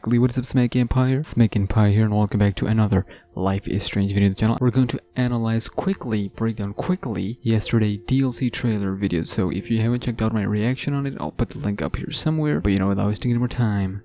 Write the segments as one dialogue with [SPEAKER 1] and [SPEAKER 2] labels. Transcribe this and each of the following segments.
[SPEAKER 1] What is up, SmackNPie? SmackNPie here, and welcome back to another Life is Strange video on the channel. We're going to analyze quickly, break down quickly yesterday DLC trailer video. So if you haven't checked out my reaction on it, I'll put the link up here somewhere. But you know, without wasting any more time,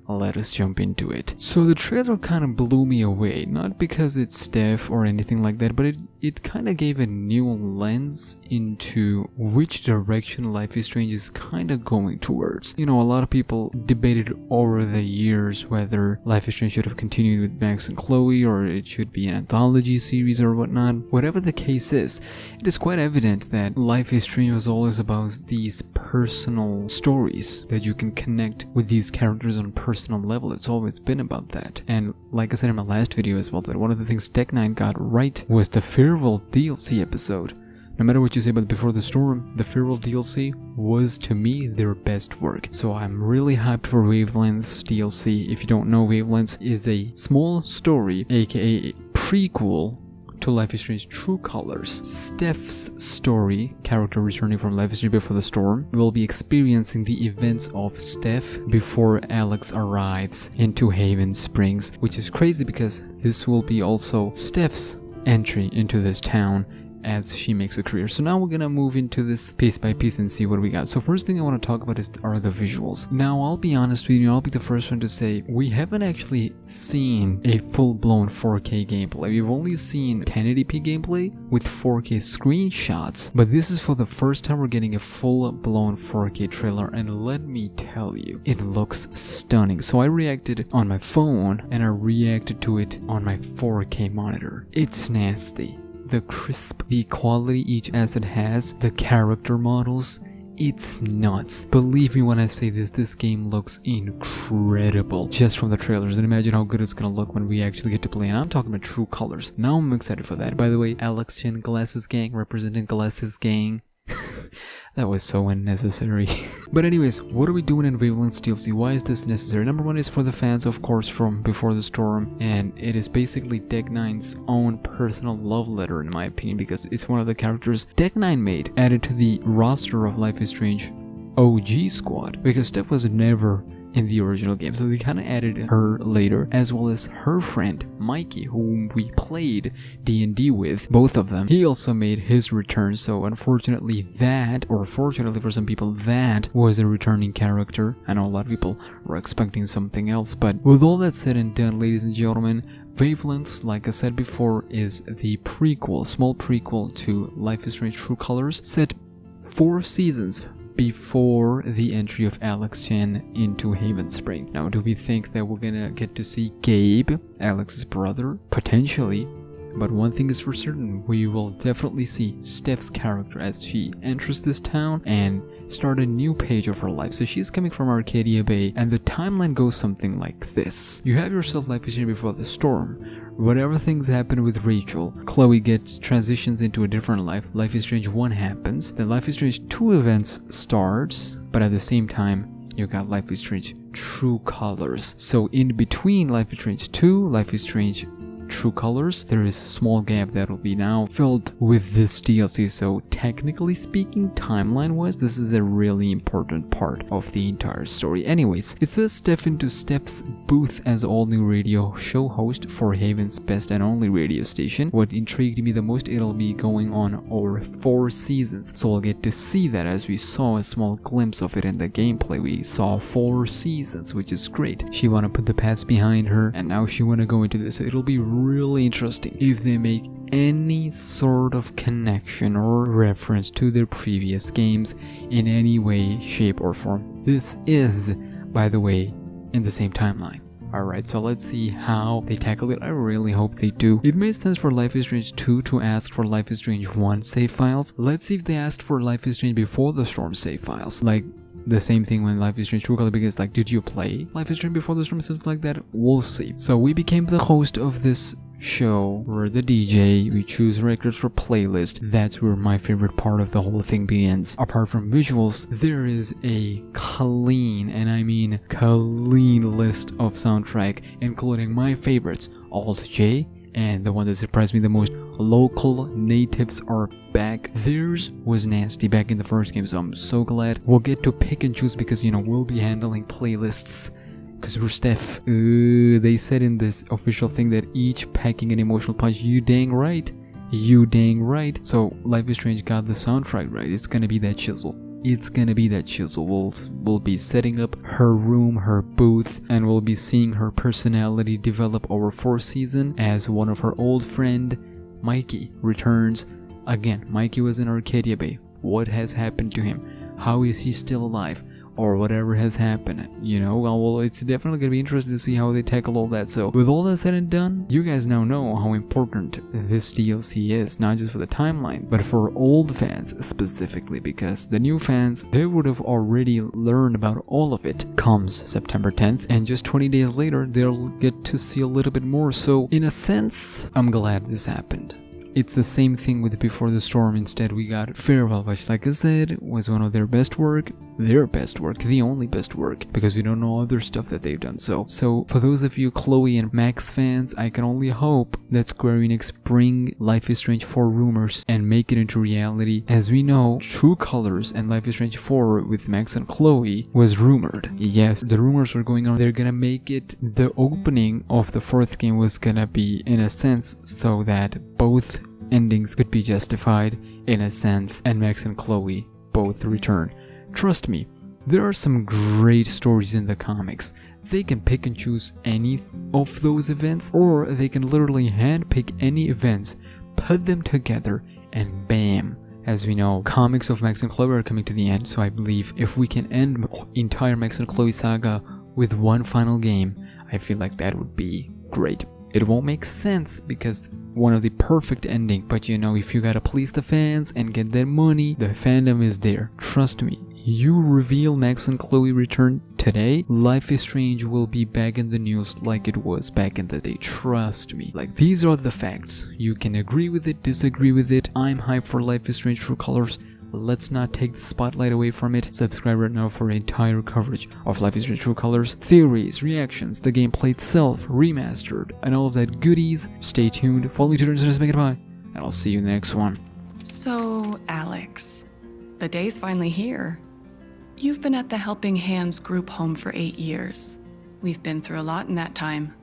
[SPEAKER 1] let us jump into it. So the trailer kind of blew me away, not because it's Steph or anything like that, but it kind of gave a new lens into which direction Life is Strange is kind of going towards. You know, a lot of people debated over the years whether Life is Strange should have continued with Max and Chloe, or it should be an anthology series or whatnot. Whatever the case is, it is quite evident that Life is Strange was always about these personal stories that you can connect with these characters on a personal level. It's always been about that. And like I said in my last video as well, that one of the things Tech9 got right was the Farewell DLC episode. No matter what you say about Before the Storm, the Farewell DLC was, to me, their best work. So I'm really hyped for Wavelengths DLC. If you don't know, Wavelengths is a small story, aka a prequel to Life is Strange True Colors. Steph's story, character returning from Life is Strange Before the Storm, will be experiencing the events of Steph before Alex arrives into Haven Springs, which is crazy because this will be also Steph's entry into this town as she makes a career. So now we're gonna move into this piece by piece and see what we got. So first thing I want to talk about are the visuals. Now I'll be honest with you, I'll be the first one to say we haven't actually seen a full-blown 4K gameplay. We've only seen 1080p gameplay with 4K screenshots, but this is for the first time we're getting a full-blown 4K trailer, and let me tell you, it looks stunning. So I reacted on my phone and I reacted to it on my 4K monitor. It's nasty. The crisp, the quality each asset has, the character models, it's nuts. Believe me when I say this game looks incredible just from the trailers, and imagine how good it's gonna look when we actually get to play. And I'm talking about True Colors. Now I'm excited for that. By the way, Alex Chen, Glasses Gang, representing Glasses Gang. That was so unnecessary. But anyways, what are we doing in Wavelengths DLC? Why is this necessary? Number one is for the fans, of course, from Before the Storm, and it is basically Tech9's own personal love letter, in my opinion, because it's one of the characters Tech9 made, added to the roster of Life is Strange OG squad, because Steph was never in the original game, so they kind of added her later, as well as her friend Mikey, whom we played D&D with, both of them. He also made his return, so unfortunately that, or fortunately for some people, that was a returning character. I know a lot of people were expecting something else, but with all that said and done, ladies and gentlemen, Wavelengths, like I said before, is the prequel, small prequel to Life is Strange True Colors, set 4 seasons before the entry of Alex Chen into Haven Spring. Now, do we think that we're gonna get to see Gabe, Alex's brother? Potentially. But one thing is for certain, we will definitely see Steph's character as she enters this town and start a new page of her life. So she's coming from Arcadia Bay, and the timeline goes something like this. You have yourself Life is Strange Before the Storm. Whatever things happen with Rachel, Chloe transitions into a different life. Life is Strange 1 happens. Then Life is Strange 2 events starts, but at the same time, you got Life is Strange True Colors. So in between Life is Strange 2, Life is Strange True Colors, there is a small gap that will be now filled with this DLC. So technically speaking, timeline wise, this is a really important part of the entire story. Anyways, it says Steph into Steph's booth as all new radio show host for Haven's best and only radio station. What intrigued me the most, it'll be going on over 4 seasons, so we'll get to see that, as we saw a small glimpse of it in the gameplay. We saw 4 seasons, which is great. She wanna put the past behind her, and now she wanna go into this, so it'll be really interesting if they make any sort of connection or reference to their previous games in any way, shape, or form. This is, by the way, in the same timeline. Alright, so let's see how they tackle it. I really hope they do. It made sense for Life is Strange 2 to ask for Life is Strange 1 save files. Let's see if they asked for Life is Strange Before the Storm save files. Like the same thing when Life is Strange True Color, because like, did you play Life is Strange Before the Storm, something like that? We'll see. So we became the host of this show. We're the DJ, we choose records for playlist. That's where my favorite part of the whole thing begins. Apart from visuals, there is a clean, and I mean clean, list of soundtrack, including my favorites, Alt J, and the one that surprised me the most, local natives are back. Theirs was nasty back in the first game, so I'm so glad we'll get to pick and choose, because, you know, we'll be handling playlists Because we're Steph. They said in this official thing that each packing an emotional punch. You dang right. You dang right. So Life is Strange got the soundtrack right. It's gonna be that chisel. It's gonna be that chisel. We'll be setting up her room, her booth, and we'll be seeing her personality develop over 4 seasons as one of her old friend, Mikey, returns. Again, Mikey was in Arcadia Bay. What has happened to him? How is he still alive? Or whatever has happened, you know? Well, it's definitely gonna be interesting to see how they tackle all that. So with all that said and done, you guys now know how important this DLC is, not just for the timeline, but for old fans specifically, because the new fans, they would have already learned about all of it comes September 10th, and just 20 days later, they'll get to see a little bit more. So in a sense, I'm glad this happened. It's the same thing with Before the Storm. Instead, we got Farewell, which, like I said, was one of their best work, the only best work, because we don't know other stuff that they've done. So for those of you Chloe and Max fans, I can only hope that Square Enix bring Life is Strange 4 rumors and make it into reality. As we know, True Colors and Life is Strange 4 with Max and Chloe was rumored. Yes, the rumors were going on. They're gonna make it, the opening of the 4th game was gonna be, in a sense, so that both endings could be justified, in a sense, and Max and Chloe both return. Trust me, there are some great stories in the comics. They can pick and choose any of those events, or they can literally handpick any events, put them together, and bam. As we know, comics of Max and Chloe are coming to the end, so I believe if we can end entire Max and Chloe saga with one final game, I feel like that would be great. It won't make sense because one of the perfect ending, but you know, if you gotta please the fans and get their money, the fandom is there. Trust me. You reveal Max and Chloe return today, Life is Strange will be back in the news like it was back in the day. Trust me. Like, these are the facts. You can agree with it, disagree with it. I'm hyped for Life is Strange True Colors. Let's not take the spotlight away from it. Subscribe right now for entire coverage of Life is Strange True Colors, theories, reactions, the gameplay itself, remastered, and all of that goodies. Stay tuned. Follow me to SmackNPie, and I'll see you in the next one.
[SPEAKER 2] So, Alex, the day's finally here. You've been at the Helping Hands group home for 8 years. We've been through a lot in that time.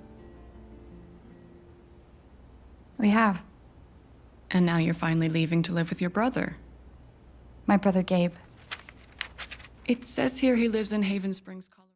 [SPEAKER 3] We have.
[SPEAKER 2] And now you're finally leaving to live with your brother.
[SPEAKER 3] My brother Gabe.
[SPEAKER 2] It says here he lives in Haven Springs, Colorado.